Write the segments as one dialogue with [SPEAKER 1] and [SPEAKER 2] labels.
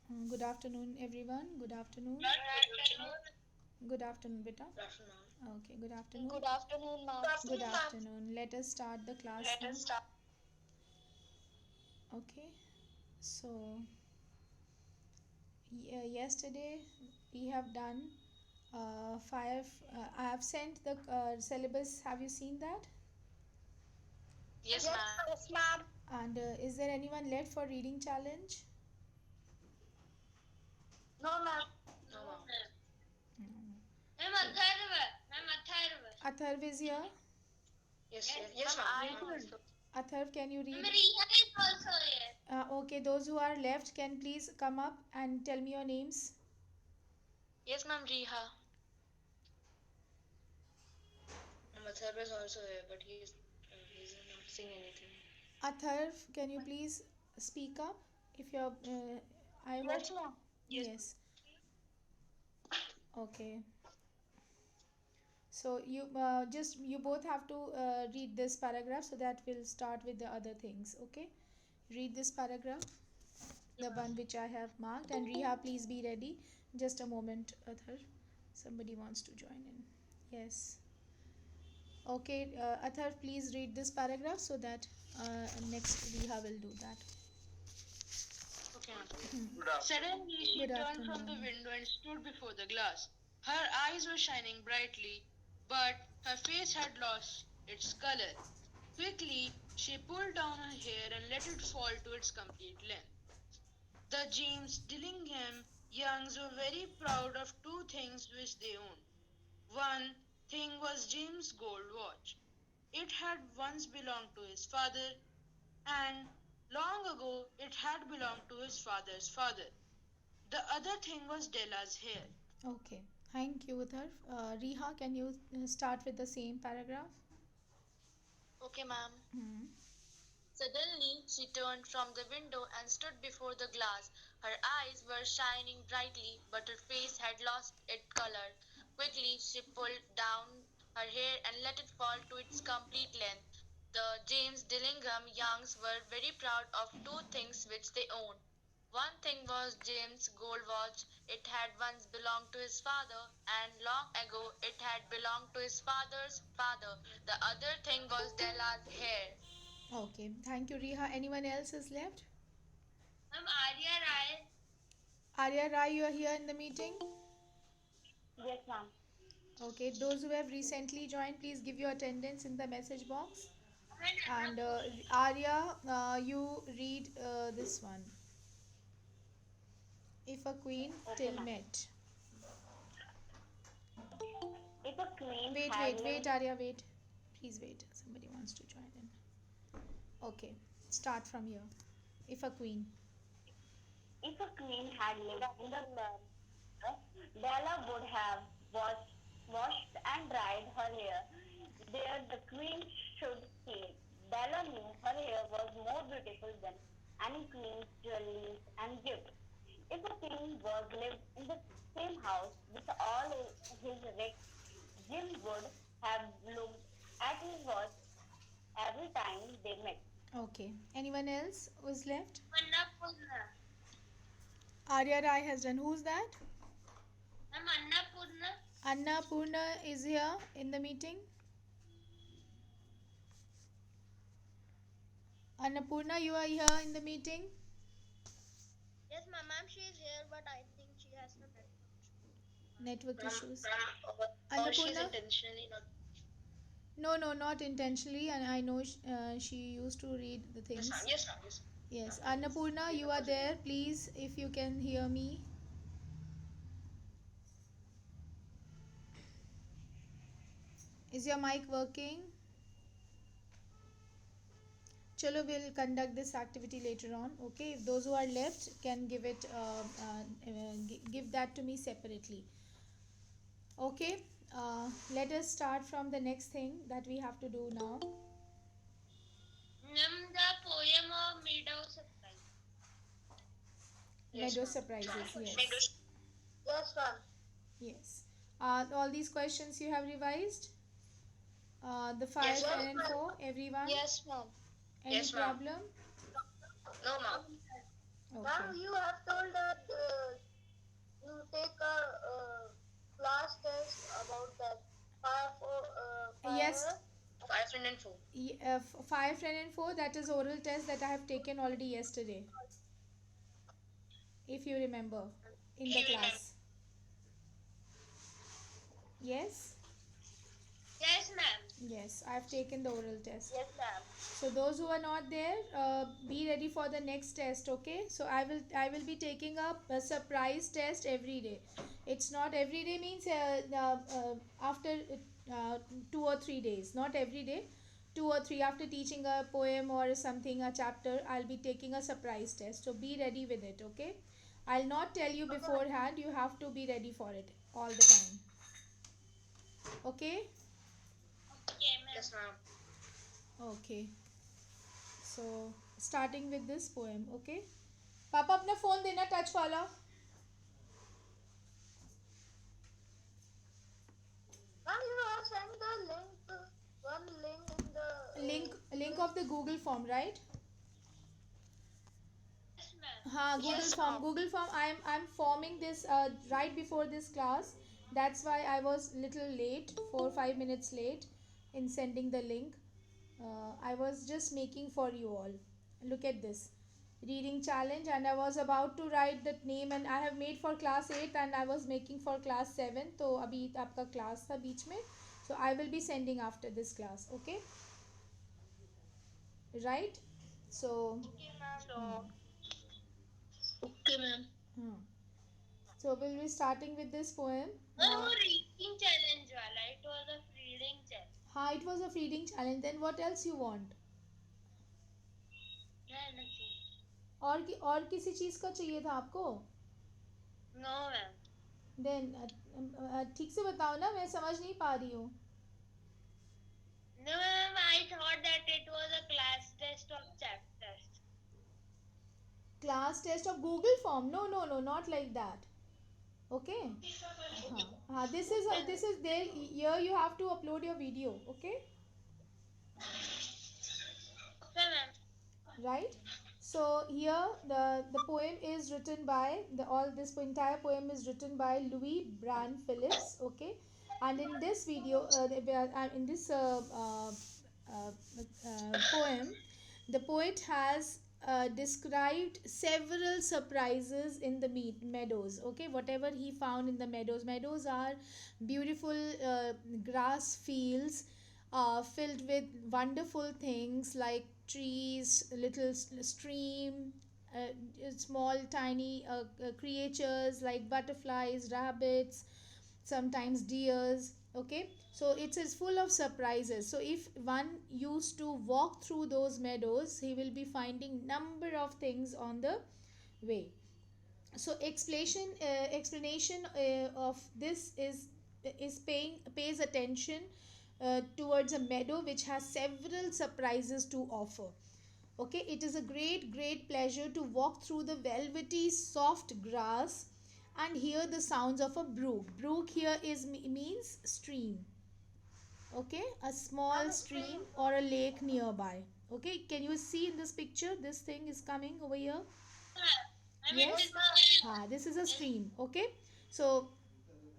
[SPEAKER 1] Good afternoon, everyone. Good afternoon. Good afternoon, beta. Okay, good afternoon.
[SPEAKER 2] Good afternoon, ma'am.
[SPEAKER 1] Good afternoon. Let us start the class now. Okay, so yesterday we have done five. I have sent the syllabus. Have you seen that?
[SPEAKER 2] Yes, ma'am.
[SPEAKER 3] Yes, ma'am.
[SPEAKER 1] And is there anyone left for reading challenge?
[SPEAKER 3] No, ma'am.
[SPEAKER 2] No, ma'am.
[SPEAKER 1] No.
[SPEAKER 2] Ma'am, Atharva.
[SPEAKER 1] Atharv is here.
[SPEAKER 2] Yes,
[SPEAKER 3] Ma'am,
[SPEAKER 2] ma'am.
[SPEAKER 3] I
[SPEAKER 2] Riha
[SPEAKER 3] did.
[SPEAKER 2] also.
[SPEAKER 1] Atharv, can you
[SPEAKER 2] Ma'am,
[SPEAKER 1] read?
[SPEAKER 2] Riha is also here.
[SPEAKER 1] Okay, those who are left can please come up and tell me your names.
[SPEAKER 2] Yes, ma'am, Riha. Ma'am, Atharva is also here, but he's not saying anything.
[SPEAKER 1] Atharv, can you please speak up? If you're, I hope.
[SPEAKER 3] Yes, ma'am.
[SPEAKER 1] Yes. Okay. So you both have to read this paragraph so that we'll start with the other things. Okay. Read this paragraph, the one which I have marked, and Riha, please be ready. Just a moment, Athar. Somebody wants to join in. Yes. Okay, Athar, please read this paragraph so that next Riha will do that.
[SPEAKER 2] Okay, ma'am. Suddenly, she
[SPEAKER 1] Good
[SPEAKER 2] turned from the
[SPEAKER 1] afternoon.
[SPEAKER 2] window and stood before the glass. Her eyes were shining brightly, but her face had lost its color. Quickly, she pulled down her hair and let it fall to its complete length. The James Dillingham Youngs were very proud of two things which they owned. One thing was James's gold watch. It had once belonged to his father, and long ago it had belonged to his father's father. The other thing was Della's hair.
[SPEAKER 1] Okay. Thank you, Athar. Riha, can you start with the same paragraph?
[SPEAKER 2] Okay, ma'am.
[SPEAKER 1] Hmm.
[SPEAKER 2] Suddenly she turned from the window and stood before the glass. Her eyes were shining brightly, but her face had lost its color. Quickly she pulled down her hair and let it fall to its complete length. The James Dillingham Youngs were very proud of two things which they owned. One thing was James' gold watch. It had once belonged to his father, and long ago it had belonged to his father's father. The other thing was Della's hair.
[SPEAKER 1] Okay. Thank you, Riha. Anyone else is left?
[SPEAKER 2] Ma'am, Arya Rai.
[SPEAKER 1] Arya Rai, you are here in the meeting?
[SPEAKER 3] Yes, ma'am.
[SPEAKER 1] Okay. Those who have recently joined, please give your attendance in the message box. And Arya, you read this one. If a queen
[SPEAKER 3] Okay,
[SPEAKER 1] till
[SPEAKER 3] ma'am.
[SPEAKER 1] met.
[SPEAKER 3] If a queen
[SPEAKER 1] Wait,
[SPEAKER 3] had
[SPEAKER 1] wait, wait,
[SPEAKER 3] lived,
[SPEAKER 1] Arya, wait. Please wait. Somebody wants to join in. Okay. Start from here. If a queen.
[SPEAKER 3] if a queen had lived in the Bella would have washed and dried her hair. There the queen should sleep. Bella knew her hair was more beautiful than any queen's jewelries and gifts. If a king was lived in the same house with all his riches, Jim would have looked at his watch every time they met.
[SPEAKER 1] Okay. Anyone else who's left?
[SPEAKER 2] Annapurna.
[SPEAKER 1] Arya Rai has done. Who's that?
[SPEAKER 2] Ma'am, Annapurna.
[SPEAKER 1] Anna Purna is here in the meeting. Annapurna, you are here in the meeting.
[SPEAKER 2] Yes, ma'am, she is here, but I think she has some network issue.
[SPEAKER 1] Network
[SPEAKER 2] Ma'am,
[SPEAKER 1] issues.
[SPEAKER 2] or she's
[SPEAKER 1] Annapurna?
[SPEAKER 2] intentionally not.
[SPEAKER 1] No, no, not intentionally. And I know she used to read the
[SPEAKER 2] Yes, ma'am.
[SPEAKER 1] things.
[SPEAKER 2] Yes, ma'am. Yes.
[SPEAKER 1] Yes. Annapurna, you are there. Please, if you can hear me. Is your mic working? Chalo, we'll conduct this activity later on. Okay. If those who are left can give that to me separately. Okay. Let us start from the next thing that we have to do now.
[SPEAKER 2] Ma'am, the poem of Meadow surprise. Yes,
[SPEAKER 1] Meadow
[SPEAKER 2] ma'am.
[SPEAKER 1] surprises.
[SPEAKER 2] Meadow.
[SPEAKER 1] Yes.
[SPEAKER 2] Yes, ma'am.
[SPEAKER 1] Yes. All these questions you have revised? The
[SPEAKER 2] Yes,
[SPEAKER 1] 5
[SPEAKER 2] ma'am.
[SPEAKER 1] and 4, everyone?
[SPEAKER 2] Yes, ma'am.
[SPEAKER 1] Any
[SPEAKER 2] Yes, ma'am.
[SPEAKER 1] problem?
[SPEAKER 2] No, ma'am.
[SPEAKER 1] Okay.
[SPEAKER 2] Ma'am, you have told that
[SPEAKER 1] 5 friend and 4, that is oral test that I have taken already yesterday, if you remember, in the class. Yes.
[SPEAKER 3] Yes, ma'am.
[SPEAKER 1] Yes, I have taken the oral test.
[SPEAKER 3] Yes, ma'am.
[SPEAKER 1] So those who are not there, be ready for the next test. Okay, so I will be taking up a surprise test every day. It's not every day, means after 2 or 3 days, not every day. 2 or 3 after teaching a poem or something, a chapter, I'll be taking a surprise test. So be ready with it. Okay, I'll not tell you beforehand. You have to be ready for it all the time. Okay.
[SPEAKER 3] Okay, ma'am. Yes, ma'am.
[SPEAKER 1] Okay. So starting with this poem. Okay. पापा अपना phone देना touch वाला.
[SPEAKER 3] Ma'am, you have sent the link, one link in the
[SPEAKER 1] Link of the Google form, right?
[SPEAKER 3] Yes, ma'am.
[SPEAKER 1] हाँ, Google
[SPEAKER 3] Yes,
[SPEAKER 1] form.
[SPEAKER 3] ma'am.
[SPEAKER 1] Google form. I'm forming this right before this class. That's why I was little late, 4 5 minutes late in sending the link. I was just making for you all. Look at this reading challenge, and I was about to write that name, and I have made for class 8 and I was making for class 7. तो अभी आपका class था बीच में. So I will be sending after this class. Okay. Right. So.
[SPEAKER 3] Okay, ma'am.
[SPEAKER 1] Hmm.
[SPEAKER 3] Okay, ma'am.
[SPEAKER 1] Hmm. So we'll be starting with this poem.
[SPEAKER 3] Ma'am, वो reading challenge वाला, it was a reading challenge.
[SPEAKER 1] हाँ, it was a reading challenge. Then what else you want?
[SPEAKER 3] Yeah, nothing.
[SPEAKER 1] और किसी चीज़ का चाहिए था आपको?
[SPEAKER 3] No, ma'am.
[SPEAKER 1] Then ठीक से बताओ ना, मैं समझ नहीं पा रही हूँ.
[SPEAKER 3] No, ma'am, I thought that it was a class test of chapters.
[SPEAKER 1] Class test of Google form? No, no, no, not like that. Okay. This is there. Here you have to upload your video. Okay.
[SPEAKER 3] Okay, ma'am.
[SPEAKER 1] Right. So here the poem is written by this entire poem is written by Louis Brand Phillips. Okay. And in this video, in this poem, the poet has described several surprises in the meadows. Okay, whatever he found in the meadows. Meadows are beautiful grass fields filled with wonderful things like trees, little stream, small tiny creatures like butterflies, rabbits, sometimes deers. Okay, so it is full of surprises. So if one used to walk through those meadows, he will be finding number of things on the way. So explanation of this is pays attention towards a meadow which has several surprises to offer. Okay, it is a great pleasure to walk through the velvety soft grass and hear the sounds of a brook here is means stream. Okay, a small stream or a lake nearby. Okay, can you see in this picture, this thing is coming over here? Yes. This is a stream. Okay, so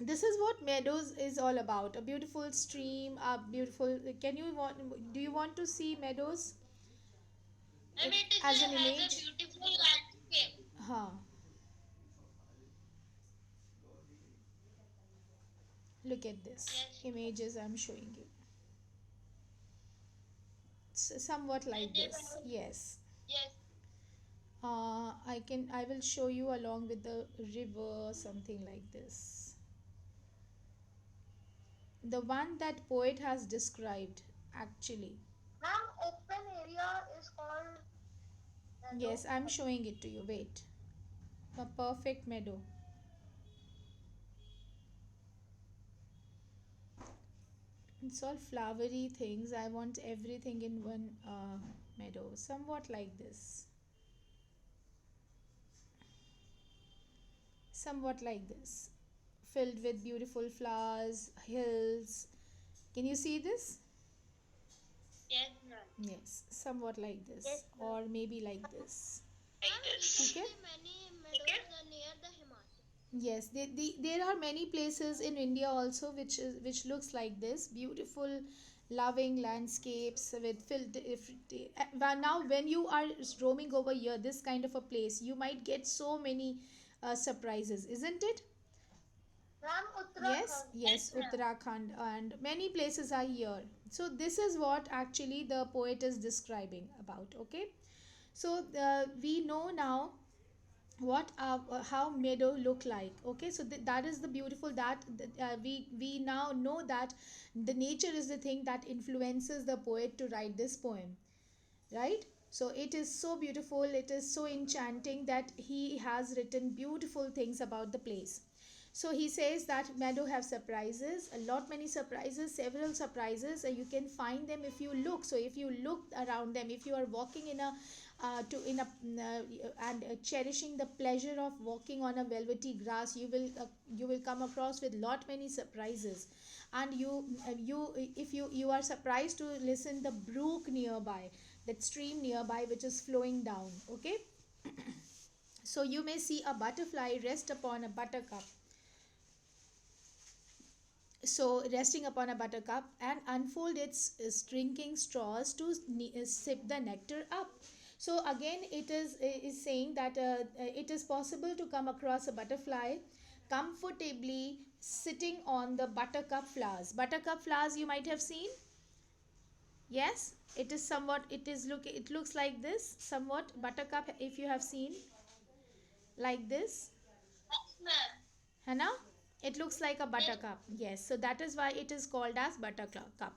[SPEAKER 1] this is what meadows is all about, a beautiful stream, a beautiful, do you want to see meadows
[SPEAKER 3] I mean, it
[SPEAKER 1] as an
[SPEAKER 3] has a
[SPEAKER 1] image?
[SPEAKER 3] beautiful landscape.
[SPEAKER 1] Huh. Look at this.
[SPEAKER 3] Yes.
[SPEAKER 1] Images I'm showing you. Somewhat like this. Yes.
[SPEAKER 3] Yes.
[SPEAKER 1] I will show you along with the river, something like this. The one that poet has described, actually.
[SPEAKER 3] Ma'am, open area is called meadow.
[SPEAKER 1] Yes, I'm showing it to you. Wait. A perfect meadow. It's all flowery things. I want everything in one meadow. Somewhat like this. Somewhat like this. Filled with beautiful flowers, hills. Can you see this?
[SPEAKER 3] Yes, ma'am.
[SPEAKER 1] Yes, somewhat like this.
[SPEAKER 3] Yes, ma'am.
[SPEAKER 1] Or maybe like this.
[SPEAKER 3] Like this.
[SPEAKER 1] Okay?
[SPEAKER 3] Many meadows are near the Himalayas.
[SPEAKER 1] Yes, there are many places in India also which looks like this, beautiful loving landscapes with filled if now when you are roaming over here this kind of a place, you might get so many surprises, isn't it?
[SPEAKER 3] Ma'am,
[SPEAKER 1] Yes,
[SPEAKER 3] Uttarakhand.
[SPEAKER 1] yes, Uttarakhand and many places are here. So this is what actually the poet is describing about. Okay, so we know now what how meadow look like. Okay, so that is the beautiful that we now know that the nature is the thing that influences the poet to write this poem, right? So it is so beautiful, it is so enchanting that he has written beautiful things about the place. So he says that meadow have surprises, a lot many surprises, several surprises, and you can find them if you look. So if you look around them, if you are walking in a to in a and cherishing the pleasure of walking on a velvety grass, you will come across with lot many surprises. And you if you are surprised to listen the brook nearby, that stream nearby which is flowing down. Okay, so you may see a butterfly rest upon a buttercup, so resting upon a buttercup and unfold its drinking straws to sip the nectar up. So again it is saying that it is possible to come across a butterfly comfortably sitting on the buttercup flowers. Buttercup flowers you might have seen. Yes, it is somewhat, it looks like this somewhat buttercup, if you have seen, like this.
[SPEAKER 3] Yes, ma'am.
[SPEAKER 1] Hannah, it looks like a buttercup. Yes, so that is why it is called as buttercup.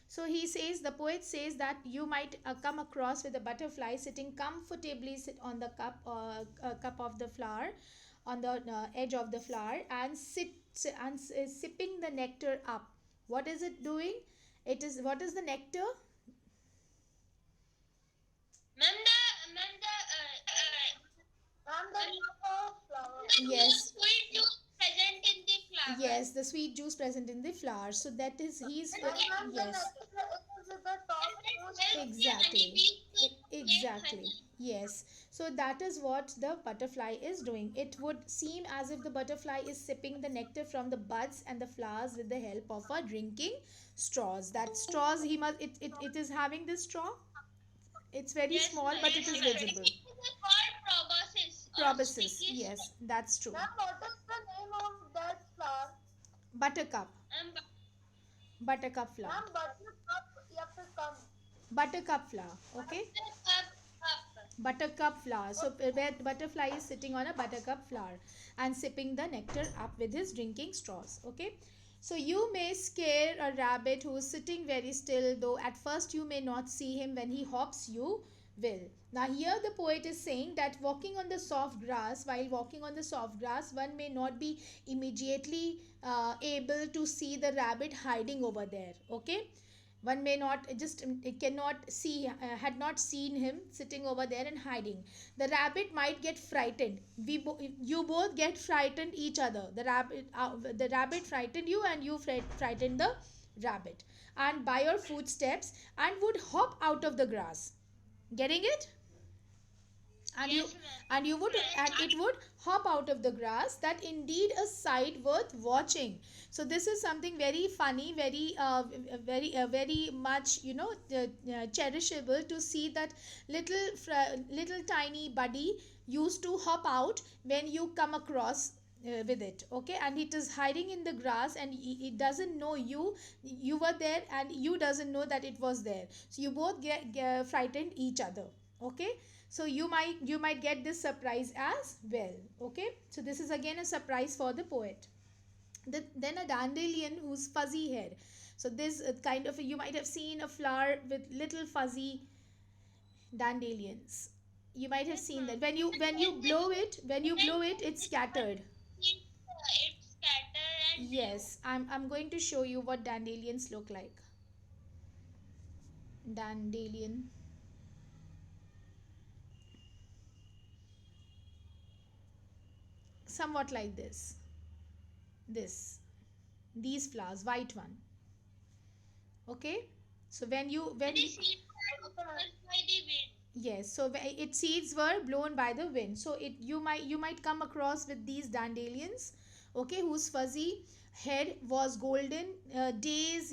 [SPEAKER 1] So he says, the poet says that you might come across with a butterfly sitting comfortably sit on the cup of the flower, on the edge of the flower, and sipping the nectar up. What is it doing? It is, what is the nectar?
[SPEAKER 3] Ma'am, the flower.
[SPEAKER 1] Yes,
[SPEAKER 3] Sweet juice present in the flower.
[SPEAKER 1] yes, the sweet juice present in the flower. So that is he's yes, exactly. Exactly. Yes. So that is what the butterfly is doing. It would seem as if the butterfly is sipping the nectar from the buds and the flowers with the help of a drinking straws. That straws he must it is having this straw. It's very
[SPEAKER 3] Yes,
[SPEAKER 1] small
[SPEAKER 3] ma'am.
[SPEAKER 1] but it is visible.
[SPEAKER 3] It is called proboscis or
[SPEAKER 1] Proboscis.
[SPEAKER 3] sticky
[SPEAKER 1] Yes, that's true.
[SPEAKER 3] Ma'am, what is the name of that flower?
[SPEAKER 1] Buttercup.
[SPEAKER 3] Ma'am,
[SPEAKER 1] Buttercup flower.
[SPEAKER 3] buttercup या फिर कम?
[SPEAKER 1] Buttercup flower. Okay.
[SPEAKER 3] Buttercup.
[SPEAKER 1] Buttercup flower. So where butterfly is sitting on a buttercup flower and sipping the nectar up with his drinking straws. Okay. So you may scare a rabbit who is sitting very still, though at first you may not see him. When he hops, you will. Now here the poet is saying that walking on the soft grass, while walking on the soft grass, one may not be immediately able to see the rabbit hiding over there. Okay, one may not just cannot see had not seen him sitting over there and hiding. The rabbit might get frightened. You both get frightened each other. The rabbit frightened you and you frightened the rabbit, and by your footsteps, and would hop out of the grass. Getting it? and you
[SPEAKER 3] Yes, ma'am.
[SPEAKER 1] and you would and it would hop out of the grass. That indeed a sight worth watching. So this is something very funny, very very much, cherishable, to see that little tiny buddy used to hop out when you come across with it. Okay, and it is hiding in the grass, and it doesn't know you were there, and you doesn't know that it was there. So you both get frightened each other. Okay, so you might get this surprise as well. Okay, so this is again a surprise for the poet. Then a dandelion whose fuzzy hair. So this kind of, you might have seen a flower with little fuzzy dandelions. You might have
[SPEAKER 3] Yes,
[SPEAKER 1] seen
[SPEAKER 3] ma'am.
[SPEAKER 1] that when you blow it it's scattered.
[SPEAKER 3] It's scatter and
[SPEAKER 1] Yes, I'm going to show you what dandelions look like. Dandelion, somewhat like this these flowers, white one. Okay, so when
[SPEAKER 3] the seeds are blown by the wind.
[SPEAKER 1] yes, so its seeds were blown by the wind. So you might come across with these dandelions. okay, whose fuzzy head was golden days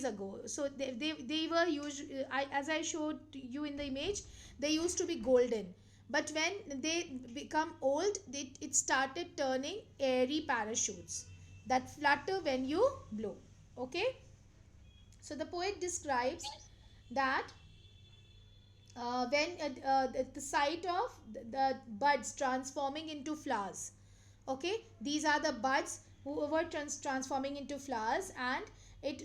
[SPEAKER 1] ago. So they were usually, as I showed you in the image, they used to be golden, but when they become old, it started turning airy parachutes that flutter when you blow. Okay, so the poet describes that when the sight of the buds transforming into flowers. Okay, these are the buds who were transforming into flowers, and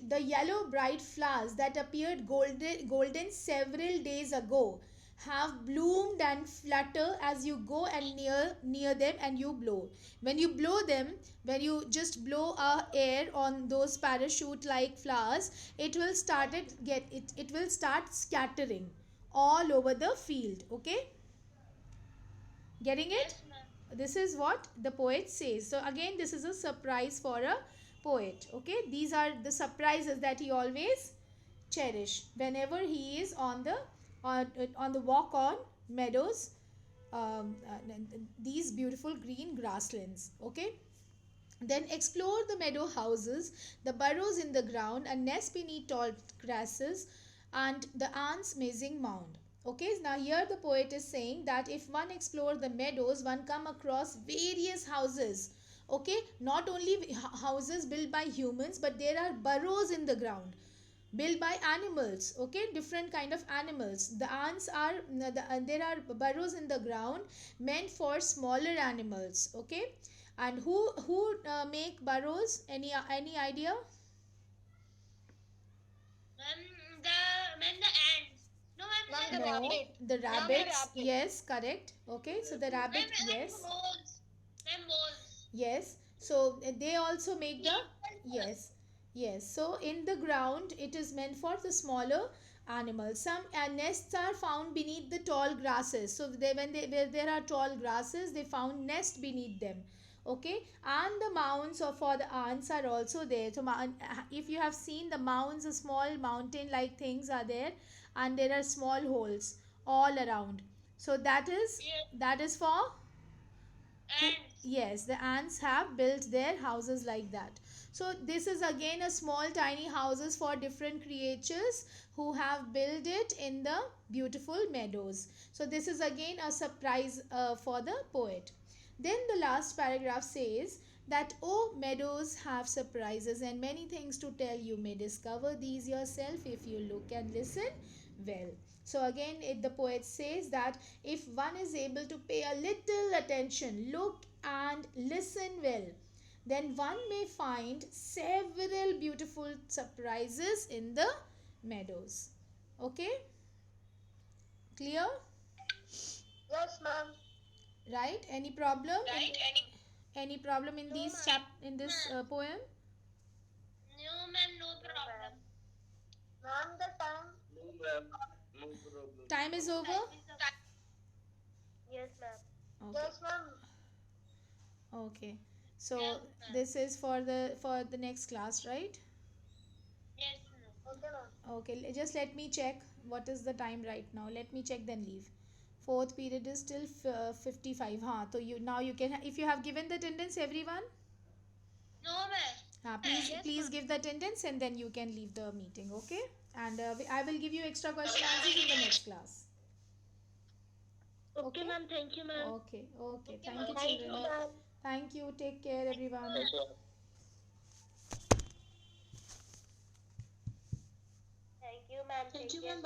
[SPEAKER 1] the yellow bright flowers that appeared golden several days ago have bloomed and flutter as you go and near them and you blow. When you blow them, when you just blow air on those parachute like flowers, it will start scattering all over the field. Okay, getting it?
[SPEAKER 2] Yes, ma'am.
[SPEAKER 1] This is what the poet says. So again, this is a surprise for a poet. Okay, these are the surprises that he always cherish whenever he is on the walk on meadows, these beautiful green grasslands. Okay, then explore the meadow houses, the burrows in the ground, a nest beneath tall grasses, and the ants' mazing mound. Okay, now here the poet is saying that if one explore the meadows, one come across various houses. Okay, not only houses built by humans, but there are burrows in the ground built by animals. Okay, different kind of animals. The ants are there are burrows in the ground meant for smaller animals. Okay, and who make burrows? Any idea?
[SPEAKER 2] Ma'am, the ants. No, ma'am,
[SPEAKER 3] Ma'am, the
[SPEAKER 1] No,
[SPEAKER 3] rabbit.
[SPEAKER 1] the
[SPEAKER 3] Ma'am, the
[SPEAKER 1] rabbits.
[SPEAKER 3] rabbit.
[SPEAKER 1] Yes, correct. Okay, so the
[SPEAKER 2] ma'am,
[SPEAKER 1] rabbit,
[SPEAKER 2] and
[SPEAKER 1] yes.
[SPEAKER 2] moles. Ma'am, moles.
[SPEAKER 1] Yes, so they also make the,
[SPEAKER 2] Yes.
[SPEAKER 1] yes, yes. So in the ground, it is meant for the smaller animals. Some nests are found beneath the tall grasses. So where there are tall grasses, they found nest beneath them. Okay, and the mounds for the ants are also there. So if you have seen the mounds, the small mountain-like things are there, and there are small holes all around. So
[SPEAKER 2] Yes,
[SPEAKER 1] that is for who,
[SPEAKER 2] ants.
[SPEAKER 1] yes, the ants have built their houses like that. So this is again a small tiny houses for different creatures who have built it in the beautiful meadows. So this is again a surprise for the poet. Then the last paragraph says that, oh, meadows have surprises and many things to tell. You may discover these yourself if you look and listen well. So again, the poet says that if one is able to pay a little attention, look and listen well, then one may find several beautiful surprises in the meadows. Okay, clear?
[SPEAKER 3] Yes, ma'am.
[SPEAKER 1] Right? Any problem in
[SPEAKER 2] Right?
[SPEAKER 1] any problem in
[SPEAKER 3] No,
[SPEAKER 1] these
[SPEAKER 3] ma'am.
[SPEAKER 1] chap in this poem?
[SPEAKER 2] No, ma'am, no problem.
[SPEAKER 3] Ma'am, the time.
[SPEAKER 1] Time is over.
[SPEAKER 3] Yes, ma'am.
[SPEAKER 1] Okay.
[SPEAKER 3] Yes, ma'am.
[SPEAKER 1] Okay. So
[SPEAKER 2] Yes, ma'am.
[SPEAKER 1] this is for the next class, right?
[SPEAKER 2] Yes, ma'am.
[SPEAKER 3] Okay, ma'am.
[SPEAKER 1] Okay, just let me check what is the time right now. Let me check then leave. Fourth period is till 55. Huh? So you can, if you have given the attendance, everyone.
[SPEAKER 2] No, ma'am.
[SPEAKER 1] Please give the attendance and then you can leave the meeting. Okay. And I will give you extra question answers in the next class.
[SPEAKER 3] Okay, ma'am. Thank you, ma'am.
[SPEAKER 1] Okay. Okay. Thank you,
[SPEAKER 3] Thank you,
[SPEAKER 1] children.
[SPEAKER 3] ma'am.
[SPEAKER 1] Thank you. Take care, everyone.
[SPEAKER 3] Thank you, ma'am. Thank you, ma'am.